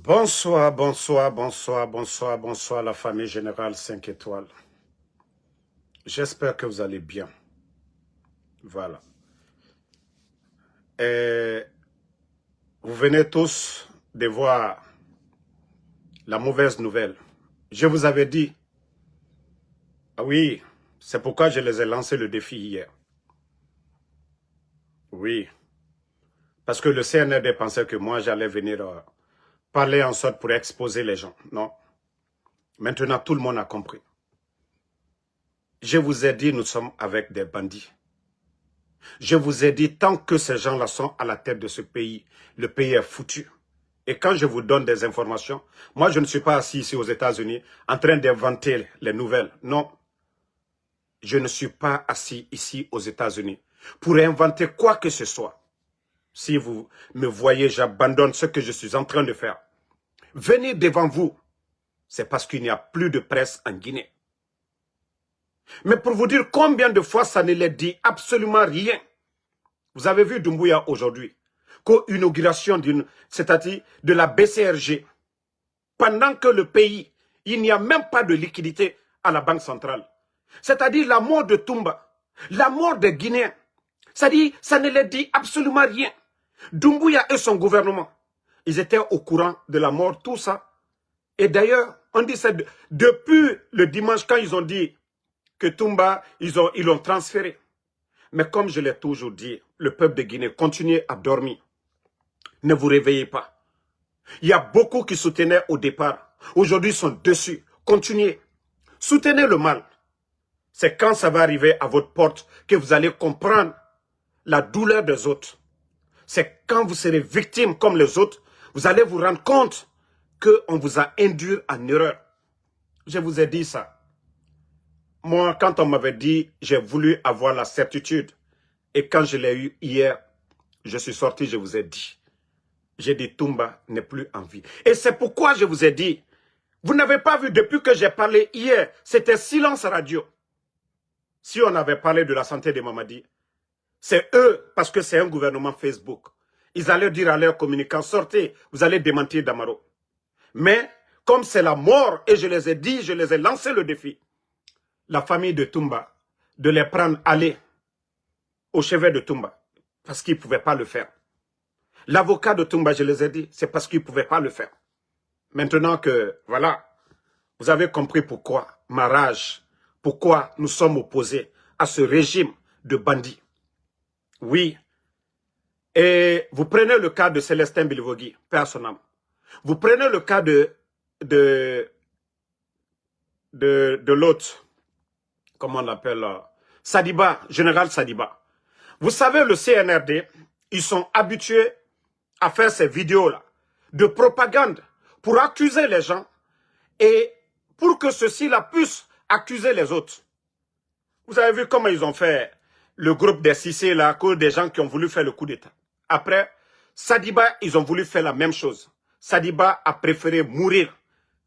Bonsoir, bonsoir, bonsoir, bonsoir, bonsoir la famille générale 5 étoiles. J'espère que vous allez bien. Voilà. Et vous venez tous de voir la mauvaise nouvelle. Je vous avais dit, ah oui, c'est pourquoi je les ai lancé le défi hier. Oui, parce que le CNRD pensait que moi j'allais venir parler en sorte pour exposer les gens. Non. Maintenant, tout le monde a compris. Je vous ai dit, nous sommes avec des bandits. Je vous ai dit, tant que ces gens-là sont à la tête de ce pays, le pays est foutu. Et quand je vous donne des informations, moi je ne suis pas assis ici aux États-Unis en train d'inventer les nouvelles. Non, je ne suis pas assis ici aux États-Unis pour inventer quoi que ce soit. Si vous me voyez, j'abandonne ce que je suis en train de faire. Venir devant vous, c'est parce qu'il n'y a plus de presse en Guinée. Mais pour vous dire combien de fois ça ne les dit absolument rien. Vous avez vu Doumbouya aujourd'hui, qu'inauguration c'est-à-dire de la BCRG, pendant que le pays, il n'y a même pas de liquidité à la Banque centrale. C'est-à-dire la mort de Toumba, la mort des Guinéens. C'est-à-dire, ça ne les dit absolument rien. Doumbouya et son gouvernement, ils étaient au courant de la mort, tout ça. Et d'ailleurs, on dit ça depuis le dimanche, quand ils ont dit que Toumba, ils l'ont transféré. Mais comme je l'ai toujours dit, le peuple de Guinée, continuez à dormir. Ne vous réveillez pas. Il y a beaucoup qui soutenaient au départ. Aujourd'hui, ils sont dessus. Continuez. Soutenez le mal. C'est quand ça va arriver à votre porte que vous allez comprendre la douleur des autres. C'est quand vous serez victime comme les autres, vous allez vous rendre compte qu'on vous a induit en erreur. Je vous ai dit ça. Moi, quand on m'avait dit, j'ai voulu avoir la certitude. Et quand je l'ai eu hier, je suis sorti, je vous ai dit. J'ai dit, Toumba n'est plus en vie. Et c'est pourquoi je vous ai dit, vous n'avez pas vu depuis que j'ai parlé hier, c'était silence radio. Si on avait parlé de la santé de Mamadi, c'est eux, parce que c'est un gouvernement Facebook. Ils allaient dire à leurs communicants, sortez, vous allez démentir Damaro. Mais, comme c'est la mort, et je les ai dit, je les ai lancé le défi, la famille de Toumba, de les prendre, aller au chevet de Toumba, parce qu'ils ne pouvaient pas le faire. L'avocat de Toumba, je les ai dit, c'est parce qu'ils ne pouvaient pas le faire. Maintenant que, voilà, vous avez compris pourquoi ma rage, pourquoi nous sommes opposés à ce régime de bandits. Oui. Et vous prenez le cas de Célestin Bilivogui, paix à son âme. Vous prenez le cas de l'autre, comment on l'appelle, Sadiba, général Sadiba. Vous savez, le CNRD, ils sont habitués à faire ces vidéos-là de propagande pour accuser les gens et pour que ceux-ci-là puissent accuser les autres. Vous avez vu comment ils ont fait le groupe des Cissé, là, des gens qui ont voulu faire le coup d'État. Après, Sadiba, ils ont voulu faire la même chose. Sadiba a préféré mourir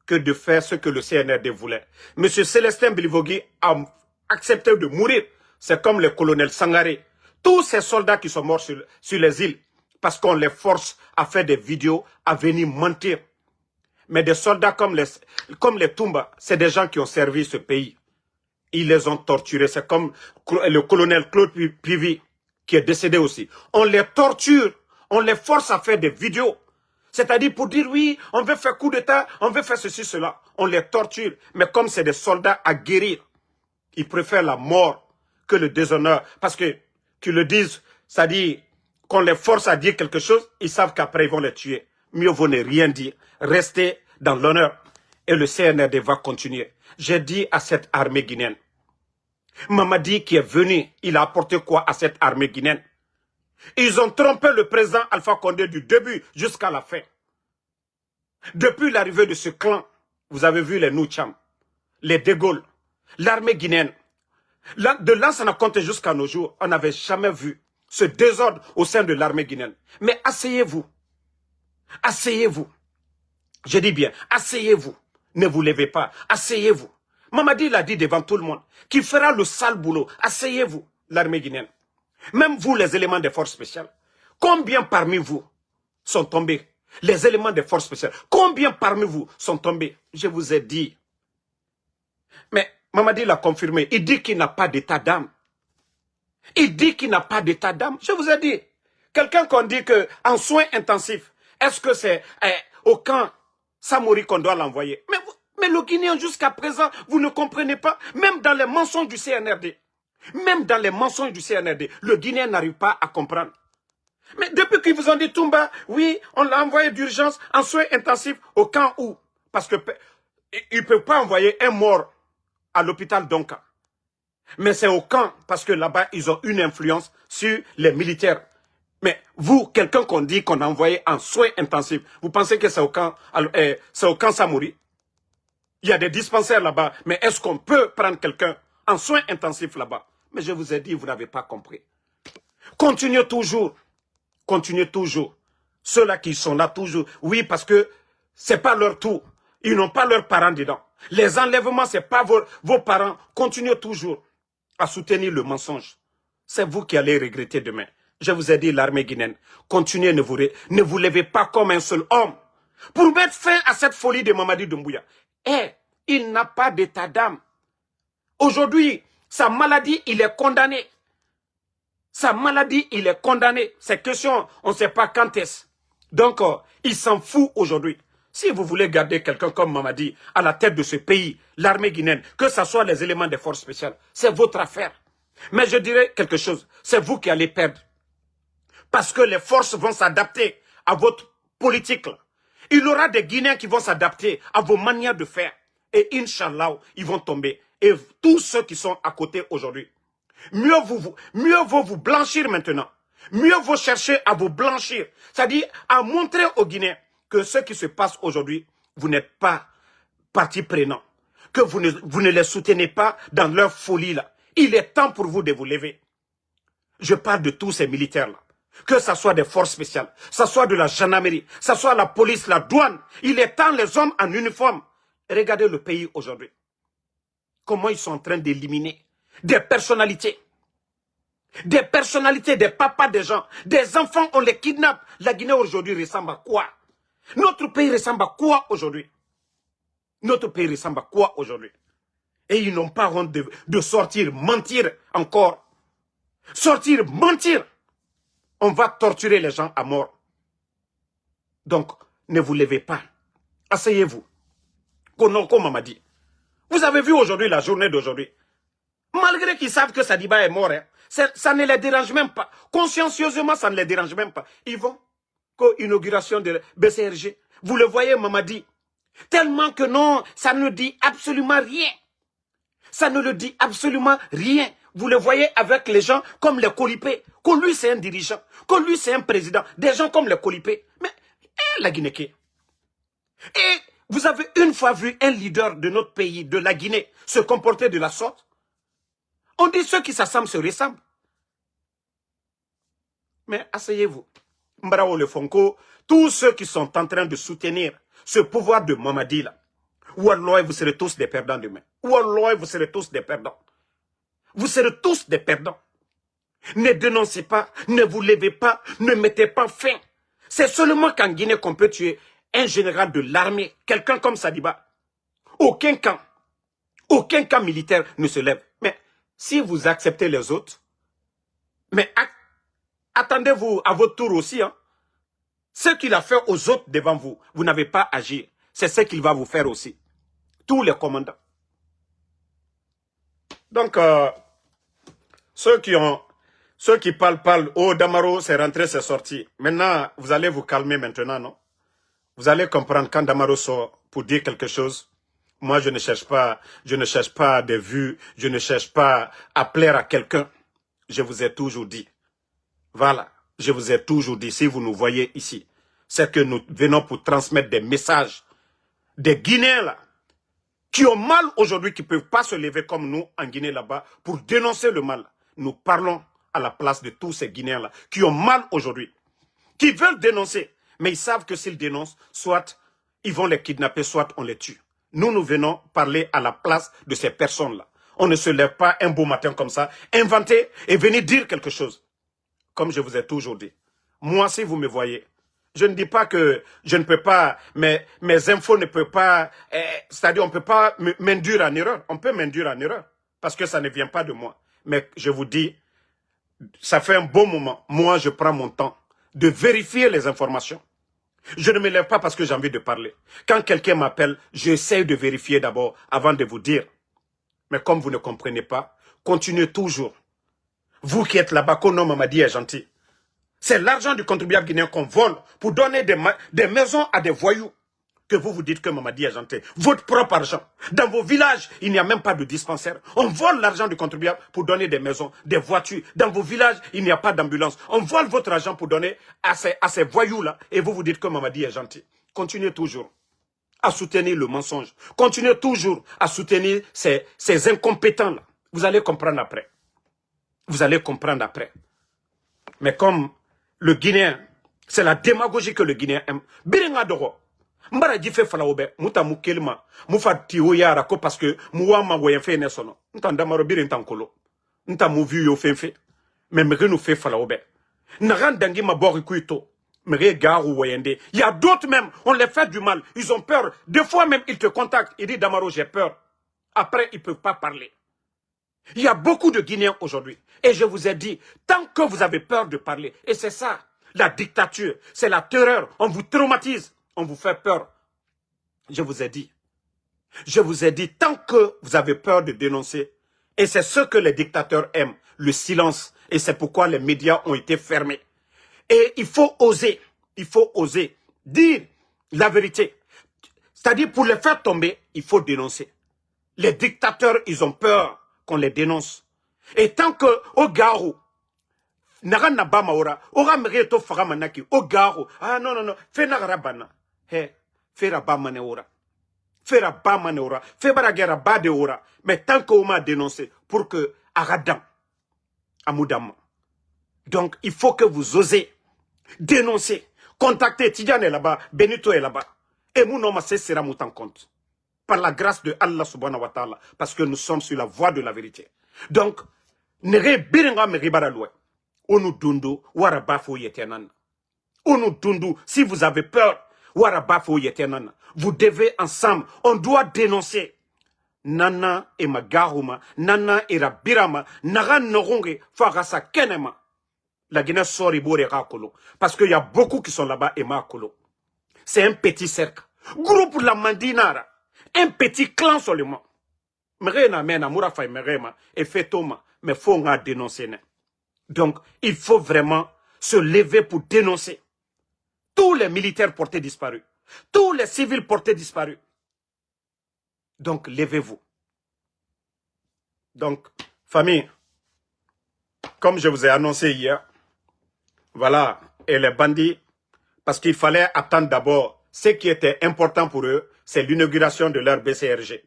que de faire ce que le CNRD voulait. Monsieur Célestin Bilivogui a accepté de mourir. C'est comme le colonel Sangaré. Tous ces soldats qui sont morts sur les îles, parce qu'on les force à faire des vidéos, à venir mentir. Mais des soldats comme les Toumba, c'est des gens qui ont servi ce pays. Ils les ont torturés. C'est comme le colonel Claude Pivy, qui est décédé aussi. On les torture, on les force à faire des vidéos. C'est-à-dire pour dire oui, on veut faire coup d'État, on veut faire ceci, cela. On les torture. Mais comme c'est des soldats à guérir, ils préfèrent la mort que le déshonneur. Parce que, qu'ils le disent, c'est-à-dire qu'on les force à dire quelque chose, ils savent qu'après ils vont les tuer. Mieux vaut ne rien dire. Rester dans l'honneur. Et le CNRD va continuer. J'ai dit à cette armée guinéenne, Mamadi qui est venu, il a apporté quoi à cette armée guinéenne? Ils ont trompé le président Alpha Condé du début jusqu'à la fin. Depuis l'arrivée de ce clan, vous avez vu les Noucham, les De Gaulle, l'armée guinéenne. De Lansana Conté jusqu'à nos jours, on n'avait jamais vu ce désordre au sein de l'armée guinéenne. Mais asseyez-vous. Asseyez-vous. Je dis bien, asseyez-vous. Ne vous levez pas. Asseyez-vous. Mamadi l'a dit devant tout le monde, qui fera le sale boulot. Asseyez-vous, l'armée guinéenne. Même vous, les éléments des forces spéciales. Combien parmi vous sont tombés? Les éléments des forces spéciales. Combien parmi vous sont tombés? Je vous ai dit. Mais Mamadi l'a confirmé. Il dit qu'il n'a pas d'état d'âme. Il dit qu'il n'a pas d'état d'âme. Je vous ai dit. Quelqu'un qu'on dit qu'en soins intensifs, est-ce que c'est au camp Samori qu'on doit l'envoyer? Mais le Guinéen, jusqu'à présent, vous ne comprenez pas. Même dans les mensonges du CNRD. Même dans les mensonges du CNRD, le Guinéen n'arrive pas à comprendre. Mais depuis qu'ils vous ont dit Toumba, oui, on l'a envoyé d'urgence en soins intensifs au camp où? Parce que ils ne peuvent pas envoyer un mort à l'hôpital Donka. Mais c'est au camp, parce que là-bas, ils ont une influence sur les militaires. Mais vous, quelqu'un qu'on dit qu'on a envoyé en soins intensifs, vous pensez que c'est au camp Samori? Il y a des dispensaires là-bas, mais est-ce qu'on peut prendre quelqu'un en soins intensifs là-bas? Mais je vous ai dit, vous n'avez pas compris. Continuez toujours. Continuez toujours. Ceux-là qui sont là toujours. Oui, parce que c'est pas leur tour. Ils n'ont pas leurs parents dedans. Les enlèvements, c'est pas vos parents. Continuez toujours à soutenir le mensonge. C'est vous qui allez regretter demain. Je vous ai dit, l'armée guinéenne, continuez, ne vous levez pas comme un seul homme. Pour mettre fin à cette folie de Mamadi Doumbouya. Il n'a pas d'état d'âme. Aujourd'hui, sa maladie, il est condamné. Sa maladie, il est condamné. C'est question, on ne sait pas quand est-ce. Donc, il s'en fout aujourd'hui. Si vous voulez garder quelqu'un comme Mamadi à la tête de ce pays, l'armée guinéenne, que ce soit les éléments des forces spéciales, c'est votre affaire. Mais je dirais quelque chose, c'est vous qui allez perdre. Parce que les forces vont s'adapter à votre politique. Il y aura des Guinéens qui vont s'adapter à vos manières de faire. Et Inch'Allah, ils vont tomber. Et tous ceux qui sont à côté aujourd'hui, mieux vaut vous blanchir maintenant. Mieux vaut chercher à vous blanchir. C'est-à-dire à montrer aux Guinéens que ce qui se passe aujourd'hui, vous n'êtes pas partie prenante. Que vous ne les soutenez pas dans leur folie là. Il est temps pour vous de vous lever. Je parle de tous ces militaires-là. Que ce soit des forces spéciales, que ce soit de la gendarmerie, que ce soit la police, la douane. Il est temps, les hommes en uniforme. Regardez le pays aujourd'hui. Comment ils sont en train d'éliminer des personnalités. Des personnalités, des papas des gens. Des enfants, on les kidnappe. La Guinée aujourd'hui ressemble à quoi? Notre pays ressemble à quoi aujourd'hui? Notre pays ressemble à quoi aujourd'hui? Et ils n'ont pas honte de sortir, mentir encore. Sortir, mentir. On va torturer les gens à mort. Donc, ne vous levez pas. Asseyez-vous. Kononko Mamadi. Vous avez vu aujourd'hui la journée d'aujourd'hui. Malgré qu'ils savent que Sadiba est mort, hein, ça ne les dérange même pas. Consciencieusement, ça ne les dérange même pas. Ils vont inauguration de BCRG. Vous le voyez, Mamadi. Tellement que non, ça ne dit absolument rien. Ça ne le dit absolument rien. Vous le voyez avec les gens comme les Kolipé. Que lui, c'est un dirigeant. Que lui, c'est un président. Des gens comme les Kolipé. Mais, la Guinée. Et vous avez une fois vu un leader de notre pays, de la Guinée, se comporter de la sorte? On dit ceux qui s'assemblent se ressemblent. Mais asseyez-vous. Mbrao Le Fonko, tous ceux qui sont en train de soutenir ce pouvoir de Mamadi là, Wallah, vous serez tous des perdants demain. Wallah, vous serez tous des perdants. Vous serez tous des perdants. Ne dénoncez pas, ne vous levez pas, ne mettez pas fin. C'est seulement qu'en Guinée qu'on peut tuer un général de l'armée, quelqu'un comme Sadiba. Aucun camp militaire ne se lève. Mais si vous acceptez les autres, mais attendez-vous à votre tour aussi. Hein. Ce qu'il a fait aux autres devant vous, vous n'avez pas agi. C'est ce qu'il va vous faire aussi. Tous les commandants. Donc, ceux qui parlent. Oh, Damaro, c'est rentré, c'est sorti. Maintenant, vous allez vous calmer maintenant, non? Vous allez comprendre quand Damaro sort pour dire quelque chose. Moi, je ne cherche pas des vues, je ne cherche pas à plaire à quelqu'un. Je vous ai toujours dit. Voilà, je vous ai toujours dit, si vous nous voyez ici, c'est que nous venons pour transmettre des messages. Des Guinéens là, qui ont mal aujourd'hui, qui ne peuvent pas se lever comme nous en Guinée là-bas pour dénoncer le mal. Nous parlons à la place de tous ces Guinéens là, qui ont mal aujourd'hui, qui veulent dénoncer, mais ils savent que s'ils dénoncent, soit ils vont les kidnapper, soit on les tue. Nous venons parler à la place de ces personnes-là. On ne se lève pas un beau matin comme ça, inventer et venir dire quelque chose. Comme je vous ai toujours dit. Moi, si vous me voyez, Je ne dis pas que je ne peux pas, mes infos ne peuvent pas, c'est-à-dire on ne peut pas m'induire en erreur. On peut m'induire en erreur parce que ça ne vient pas de moi. Mais je vous dis, ça fait un bon moment. Moi, je prends mon temps de vérifier les informations. Je ne me lève pas parce que j'ai envie de parler. Quand quelqu'un m'appelle, j'essaie de vérifier d'abord avant de vous dire. Mais comme vous ne comprenez pas, continuez toujours. Vous qui êtes là-bas, qu'on nomme Mamadi est gentil. C'est l'argent du contribuable guinéen qu'on vole pour donner des maisons à des voyous. Que vous dites que Mamadi est gentil. Votre propre argent. Dans vos villages, il n'y a même pas de dispensaire. On vole l'argent du contribuable pour donner des maisons, des voitures. Dans vos villages, il n'y a pas d'ambulance. On vole votre argent pour donner à ces voyous-là. Et vous dites que Mamadi est gentil. Continuez toujours à soutenir le mensonge. Continuez toujours à soutenir ces incompétents-là. Vous allez comprendre après. Vous allez comprendre après. Mais comme le Guinéen, c'est la démagogie que le Guinéen aime. Biringa doro. Mbara jife falaobe, muta mukelma, mufa tiwo yara ko parce que muwa magoyen fe ne sono. Nta ndamaro birin tankolo. Nta muvi yo fenfe. Mais mege nous fait falaobe. Naran dangi mabori kuito. Mege garu wayende. Il y a d'autres même, on les fait du mal. Ils ont peur. Des fois même, ils te contactent. Ils disent Damaro, j'ai peur. Après, ils ne peuvent pas parler. Il y a beaucoup de Guinéens aujourd'hui. Et je vous ai dit, tant que vous avez peur de parler, et c'est ça, la dictature, c'est la terreur, on vous traumatise, on vous fait peur. Je vous ai dit, tant que vous avez peur de dénoncer, et c'est ce que les dictateurs aiment, le silence, et c'est pourquoi les médias ont été fermés. Et il faut oser dire la vérité. C'est-à-dire, pour les faire tomber, il faut dénoncer. Les dictateurs, ils ont peur qu'on les dénonce. Et tant que au garo, naga nabama ora, ora mreto faramanaki, au garo, ah non, fais nagarabana, he, fais rabamane ora, fais rabamane ora, fais baragera bade ora, mais tant qu'on m'a dénoncé, pour que aradan, amoudama. Donc, il faut que vous osez dénoncer, contacter, Tidiane est là-bas, Benito est là-bas, et mon nom sera moutant compte. Par la grâce de Allah subhanahu wa ta'ala, parce que nous sommes sur la voie de la vérité. Donc, nere biringa meribara loue. Onu dundu, warabafo yetenan. Onu dundu, si vous avez peur, warabafo yetenan. Vous devez ensemble, on doit dénoncer. Nana et Magaruma, Nana et Rabirama, Naran Noronge, Farasa Kenema. La Guinée sori bore rakolo. Parce qu'il y a beaucoup qui sont là-bas et makolo. C'est un petit cercle. Groupe la Mandinara. Un petit clan seulement. Mrena mena murafa merema et fetoma mais faut on dénoncer. Donc il faut vraiment se lever pour dénoncer tous les militaires portés disparus, tous les civils portés disparus. Donc levez-vous. Donc famille, comme je vous ai annoncé hier, voilà, et les bandits, parce qu'il fallait attendre d'abord ce qui était important pour eux, c'est l'inauguration de leur BCRG.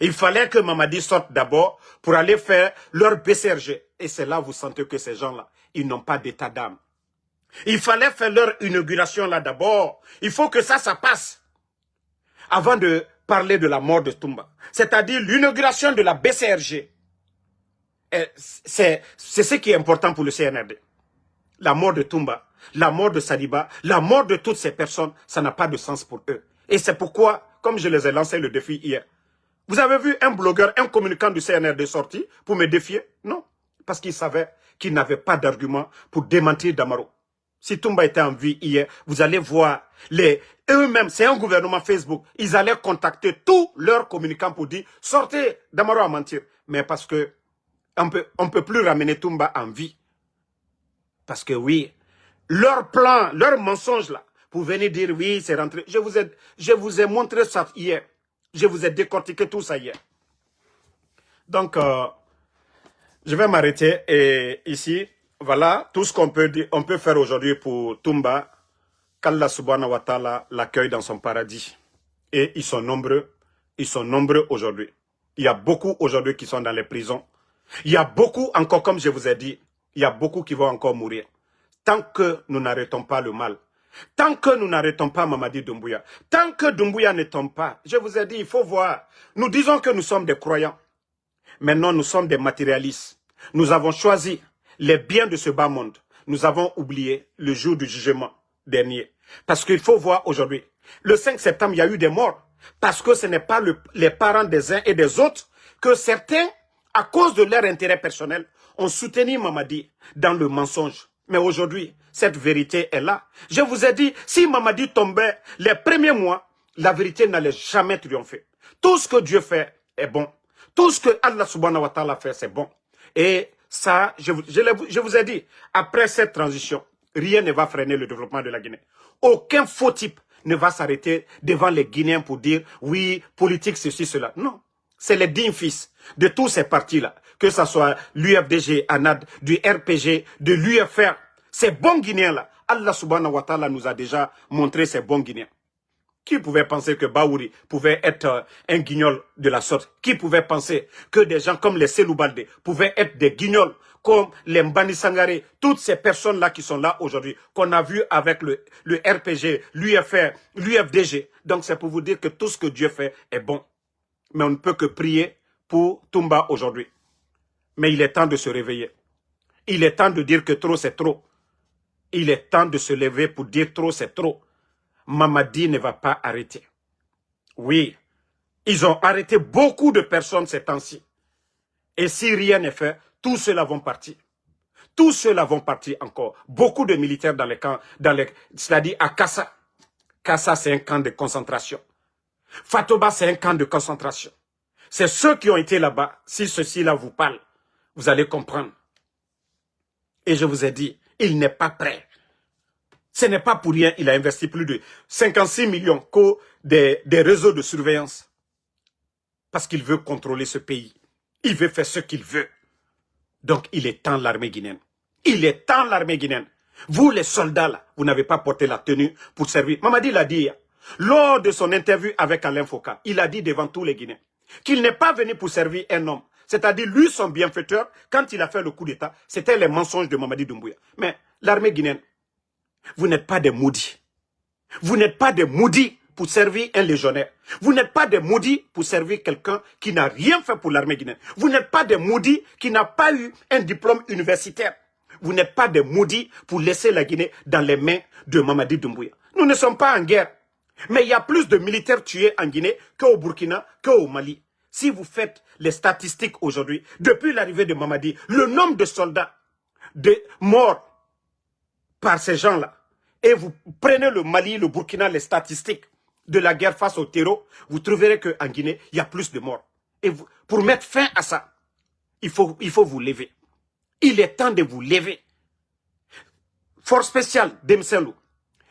Il fallait que Mamadi sorte d'abord pour aller faire leur BCRG. Et c'est là où vous sentez que ces gens-là, ils n'ont pas d'état d'âme. Il fallait faire leur inauguration là d'abord. Il faut que ça passe. Avant de parler de la mort de Toumba. C'est-à-dire l'inauguration de la BCRG. C'est ce qui est important pour le CNRD. La mort de Toumba, la mort de Sadiba, la mort de toutes ces personnes, ça n'a pas de sens pour eux. Et c'est pourquoi, comme je les ai lancé le défi hier, vous avez vu un blogueur, un communicant du CNRD sorti pour me défier? Non. Parce qu'il savait qu'il n'avait pas d'argument pour démentir Damaro. Si Toumba était en vie hier, vous allez voir eux-mêmes, c'est un gouvernement Facebook, ils allaient contacter tous leurs communicants pour dire sortez, Damaro a mentir. Mais parce que on peut plus ramener Toumba en vie. Parce que oui, leur plan, leur mensonge là, pour venir dire oui, c'est rentré. Je vous ai montré ça hier. Je vous ai décortiqué tout ça hier. Donc, je vais m'arrêter. Et ici, voilà tout ce qu'on peut dire, on peut faire aujourd'hui pour Toumba. Qu'Allah subhanahu wa ta'ala l'accueille dans son paradis. Et ils sont nombreux aujourd'hui. Il y a beaucoup aujourd'hui qui sont dans les prisons. Il y a beaucoup encore, comme je vous ai dit, il y a beaucoup qui vont encore mourir. Tant que nous n'arrêtons pas le mal. Tant que nous n'arrêtons pas Mamadi Doumbouya, tant que Doumbouya ne tombe pas, je vous ai dit, il faut voir. Nous disons que nous sommes des croyants. Maintenant, nous sommes des matérialistes. Nous avons choisi les biens de ce bas monde. Nous avons oublié le jour du jugement dernier. Parce qu'il faut voir aujourd'hui, le 5 septembre, il y a eu des morts. Parce que ce n'est pas les parents des uns et des autres que certains, à cause de leur intérêt personnel, ont soutenu Mamadi dans le mensonge. Mais aujourd'hui, cette vérité est là. Je vous ai dit, si Mamadi tombait les premiers mois, la vérité n'allait jamais triompher. Tout ce que Dieu fait est bon. Tout ce que Allah subhanahu wa ta'ala fait, c'est bon. Et ça, je vous ai dit, après cette transition, rien ne va freiner le développement de la Guinée. Aucun faux type ne va s'arrêter devant les Guinéens pour dire, oui, politique, ceci, cela. Non. C'est les dignes fils de tous ces partis-là, que ce soit l'UFDG, ANAD, du RPG, de l'UFR, ces bons Guinéens-là. Allah subhanahu wa ta'ala nous a déjà montré ces bons Guinéens. Qui pouvait penser que Baouri pouvait être un guignol de la sorte? Qui pouvait penser que des gens comme les Selou Baldé pouvaient être des guignols comme les Mbani Sangaré? Toutes ces personnes-là qui sont là aujourd'hui, qu'on a vu avec le RPG, l'UFR, l'UFDG. Donc c'est pour vous dire que tout ce que Dieu fait est bon. Mais on ne peut que prier pour Toumba aujourd'hui. Mais il est temps de se réveiller. Il est temps de dire que trop c'est trop. Il est temps de se lever pour dire trop c'est trop. Mamadi ne va pas arrêter. Oui, ils ont arrêté beaucoup de personnes ces temps-ci. Et si rien n'est fait, tous ceux-là vont partir. Tous ceux-là vont partir encore. Beaucoup de militaires dans les camps, c'est-à-dire à Kassa. Kassa, c'est un camp de concentration. Fatoba, c'est un camp de concentration. C'est ceux qui ont été là-bas. Si ceci-là vous parle, vous allez comprendre. Et je vous ai dit, il n'est pas prêt. Ce n'est pas pour rien, il a investi plus de 56 millions des réseaux de surveillance. Parce qu'il veut contrôler ce pays. Il veut faire ce qu'il veut. Donc, il est temps l'armée guinéenne. Il est temps l'armée guinéenne. Vous, les soldats, là, vous n'avez pas porté la tenue pour servir. Mamadi l'a dit, lors de son interview avec Alain Foucault, il a dit devant tous les Guinéens qu'il n'est pas venu pour servir un homme. C'est-à-dire, lui, son bienfaiteur, quand il a fait le coup d'État, c'était les mensonges de Mamadi Doumbouya. Mais l'armée guinéenne, vous n'êtes pas des maudits. Vous n'êtes pas des maudits pour servir un légionnaire. Vous n'êtes pas des maudits pour servir quelqu'un qui n'a rien fait pour l'armée guinéenne. Vous n'êtes pas des maudits qui n'a pas eu un diplôme universitaire. Vous n'êtes pas des maudits pour laisser la Guinée dans les mains de Mamadi Doumbouya. Nous ne sommes pas en guerre. Mais il y a plus de militaires tués en Guinée qu'au Burkina, qu'au Mali. Si vous faites les statistiques aujourd'hui, depuis l'arrivée de Mamadi, le nombre de soldats morts par ces gens-là, et vous prenez le Mali, le Burkina, les statistiques de la guerre face au terreau, vous trouverez qu'en Guinée, il y a plus de morts. Et pour mettre fin à ça, il faut vous lever. Il est temps de vous lever. Force spéciale, Demselou,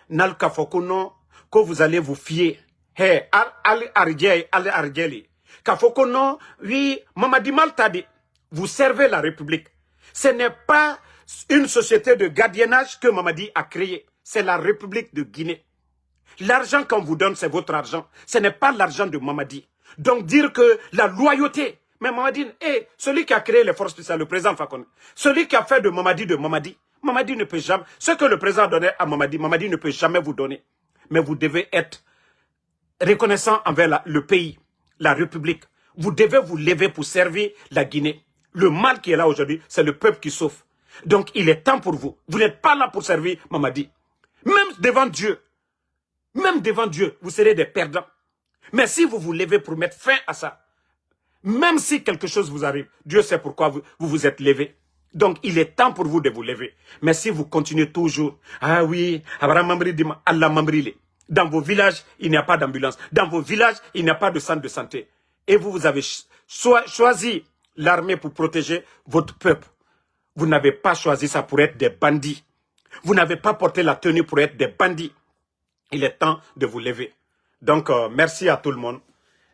Nalka Fokono, que vous allez vous fier. Hey, al Arjeli. Kafokono, oui, Mamadi Maltadi, vous servez la République. Ce n'est pas une société de gardiennage que Mamadi a créée. C'est la République de Guinée. L'argent qu'on vous donne, c'est votre argent. Ce n'est pas l'argent de Mamadi. Donc dire que la loyauté, mais Mamadi, celui qui a créé les forces spéciales, le président Fakonde, celui qui a fait de Mamadi, Mamadi ne peut jamais, ce que le président donnait à Mamadi, Mamadi ne peut jamais vous donner. Mais vous devez être reconnaissant envers le pays, la République. Vous devez vous lever pour servir la Guinée. Le mal qui est là aujourd'hui, c'est le peuple qui souffre. Donc il est temps pour vous. Vous n'êtes pas là pour servir Mamadi. Même devant Dieu, vous serez des perdants. Mais si vous vous levez pour mettre fin à ça, même si quelque chose vous arrive, Dieu sait pourquoi vous vous êtes levé. Donc, il est temps pour vous de vous lever. Mais si vous continuez toujours, ah oui, Allah Mamri, dans vos villages, il n'y a pas d'ambulance. Dans vos villages, il n'y a pas de centre de santé. Et vous avez choisi l'armée pour protéger votre peuple. Vous n'avez pas choisi ça pour être des bandits. Vous n'avez pas porté la tenue pour être des bandits. Il est temps de vous lever. Donc, merci à tout le monde.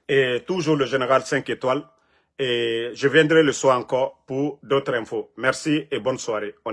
Et toujours le général 5 étoiles. Et je viendrai le soir encore pour d'autres infos. Merci et bonne soirée.